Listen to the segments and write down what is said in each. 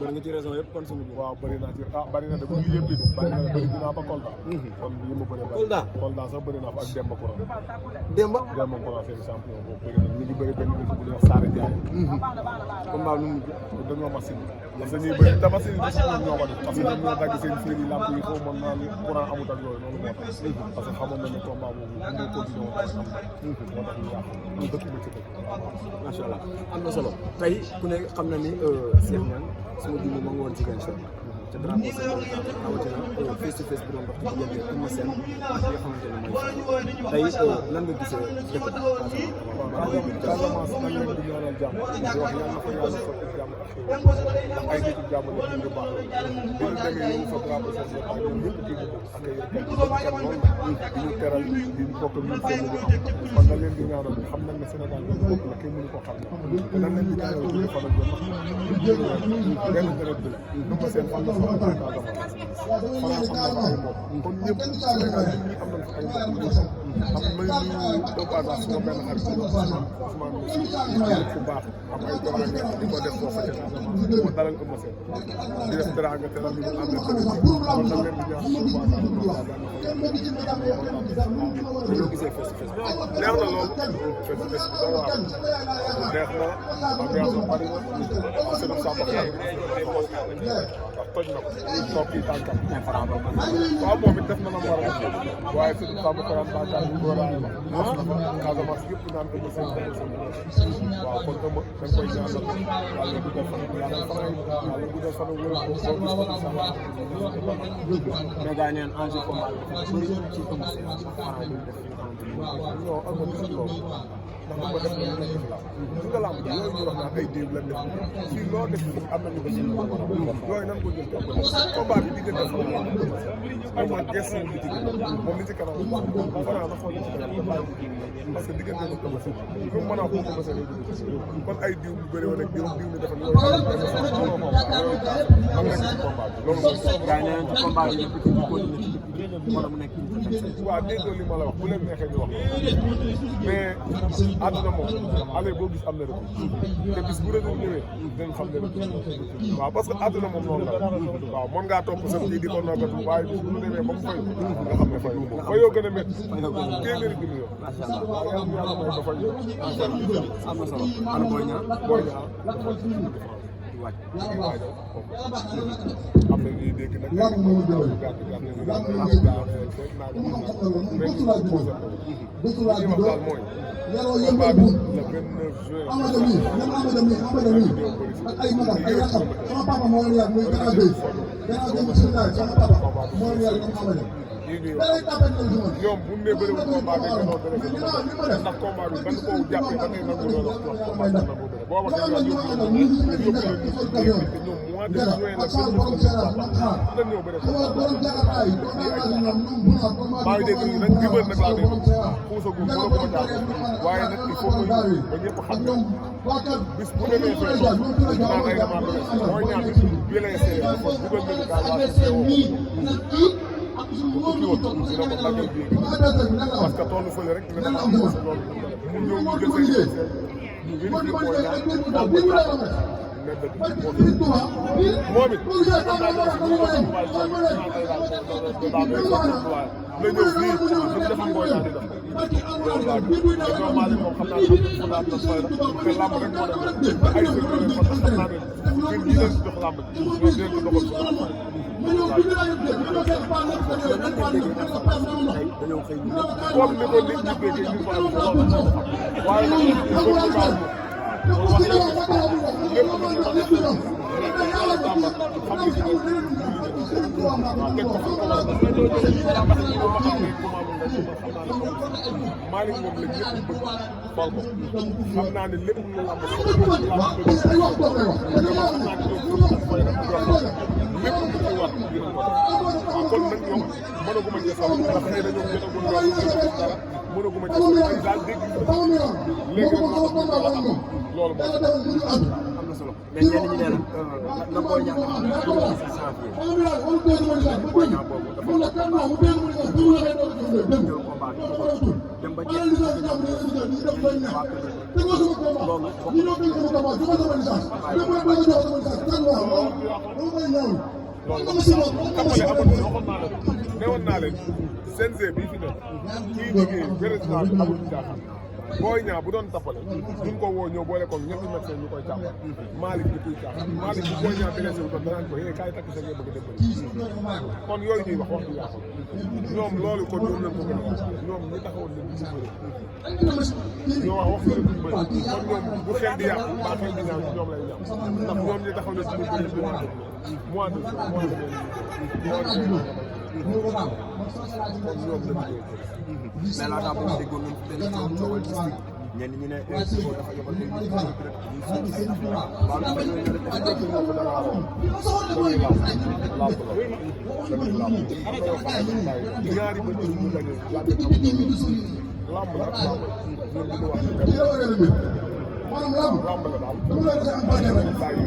bëri nga ci raison yëpp kon suñu waaw bëri naa ci bëri na de bu ñu yëpp di bëri na de bëri dinaa ba Kolda kon yi ma bëri Kolda sax bëri naa fa ak Demba Koura Demba Koura c'est champion boobu bëri na ñu ngi bëri benn bés bu ñuy wax Saare Ndiaye combat nu mu dañoo machine parce que ñuy bëri te machine yi sax ñoo ko def parce que ñoo dagg seen fii yi làmp yi xaw mën naa ni courant amut ak yooyu loolu moo tax parce que xamoon na ne combat boobu bu ñu continué woon am moo tax ñu yàq ñu dëkk na ci dëkk macha allah am na solo tey ku ne xam na ni Cheikh Niang suma junni ma ngi woon ci Ziguinchor ca drapeau sa rawatina face to face bi doon dox ci diggante Eumeu Sène ak li nga xamante ne mooy tey nan nga gisee dëkk bi Casamance nañ leen di ñaanal jàmm di wax yàlla na ko yàlla sotti jàmm ak ndax ay nitu jàmm la ñu baax la bi ñu demee yow fa drapeau sa ak ñoom ñëpp di ñu ak ay loolu di ñu teral di ñu bokk ñu seen ñu kon na leen di ñaanal xam nañ ne Sénégal ñu bokk la kenn mënu ko xam te nañ leen di ñaanal ñu fa la jox benn deret bi ñu ma seen fan la fa Casamance France am na ay mbokk kon ñëpp Sénégal ñi am nañ fa ay mbokk am may ñu au passage suma benn xarit Ousmane nit ku baax am ay teraanga di ko def foofu ca Casamance mo dalal Eumeu Sène di def teraanga te la ñu ànd ak kon nag leen di ñaan dañoo gisee face to face neex na lool face to face bi dara waaw neex na ambiance bari na seen sàmm toj na ko toog kii tànkam waaw moom it def na la mu war a def waaye seen sàmm koram tànkam bu góoraay la Casamance yëpp naan Eumeu Sène waaw kon Eumeu dañ koy ñaanal yàlla guddal fan yàlla guddal fan wér ko mais gars yi neen enjeu combat bi bëri ci Eumeu Sène ak Franc bi def non Eumeu gisul loolu ndax bu ko def la nekk la su nga lamb ji yooyu ñu wax naan ay déew la def fii loo def am nañu ko si yooyu nan ko jël te combat bi diggante ay ma gëstu li ci moom li ci kanam Franc na xool li ci kanam parce que diggante ko Eumeu Sène lu mën a wax ko Eumeu Sène kon ay diw bu bëri woon ak diw ni dafa yooyu am na ci combat bi loolu gars yi neen ci combat bi ñu ko continuer ci wala mu nekk waaw déggoo li ma la wax bu leen neexee ñu wax mais àdduna moom allez boo gis am na rek te bis bu retour ñëwee dinañ xam ne rek waaw parce que àdduna moom noonu la waaw mën ngaa topp sa kii di ko noggatu waaye bis bu ñu demee ba mu fay nga xam ne fay moom fayoo gën a métti téeméeri junni yoon waaw yàlla may ba fay am na solo ana Boy Niang waaj am na ñuy dégg nag gàtt gàtt mooy combat bi le 29 juin ñoom bu ñu nee bëriwul combat bi nga doon bëri ndax combat bi ban koo jàppee ba tey nangu loolu wax combat bi nangu bëri boo waxee yow yóbbu te ñoom mois de juin la gën a ñëw bëri maa ngi dégg nag jibal nag laa dégg xuusagul mën a ko jàpp waaye nag il faut que ba ñëpp xam ne bis bu demee fee naan ay demande mooy ñaan bi lay seet dafa dugal nañu daal waa kii woon dina ko tàggal bii parce que toolu fële rek dina am loolu mu ñëw ñu jël seen moom it la ñëw fii ñu defam Boy Niang di def waaw maa moom xam naa ne daal na sooy rek te làmb rek moo dem te ay sëñ parce que xam naa ne ñun ñi leen jox làmb ji ñoom leen ko doxal comme ni ko nit ñi déggee ñu ko am waaye nag il faut que wax lépp lu ñu ko def yàlla Bamba xam nga ci waaw teg ko fi ko war a def ndax ñi ma xam ne Malick moom la ñëpp bëgg xool ko xam naa ne lépp lu lamb lépp lu ci war dina ko def kon nag ñoom mënaguma ci sax ndax nee na ñoom jotagul dara mënaguma ci sax ay daal dégg léegi loolu moo am na solo mais ñenn ñi nee na Boy Niang Boy Niang boobu dafa jël combat dem ba jeex newoon naa leen CNG bii fi nekk kii liggéey président bi amul caaxaan Boy Niang bu doon tappale duñ ko woo ñëw boole ko ñetti médecin ñu koy càmbar Malick di koy caaxaan Malick bu Boy Niang blessé wu doon danaan ko yee kaay takk sa ngay bëgg a dem kon yooyu ñuy wax du yàqu ñoom loolu kon ñoom lañ ko gën a wax ñoom ñi taxawoon leen ci bëri ñoo wax leen ci bëri kon ñoom bu xel di yàqu mbaa xel di ñaaw ñoom lay ñaaw ndax ñoom ñi taxaw leen ci bëri mois de mais laata boobu déggoon nañu benn coowal district ñenn ñi ne Siko dafa yabal ay nit ñi waaw dafa ñëw ñu def ci ñoo ko dara ñaari bët ñu daje lamb la lamb ñoom ñu wax lamb la daal bàyyi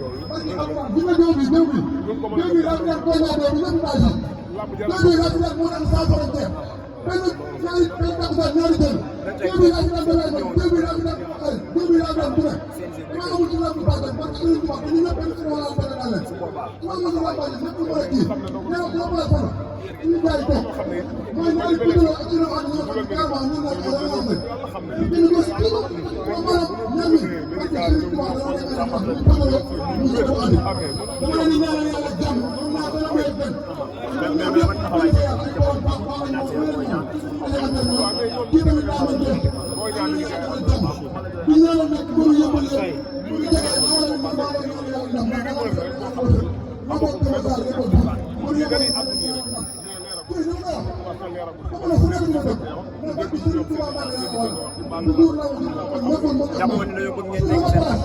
jàppoon ni dañoo bëgg ngeen nekk seen nag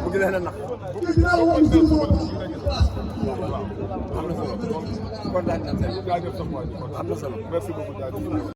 bëgg leen a nax am na solo kontaan nañ seen am na solo merci beaucoup.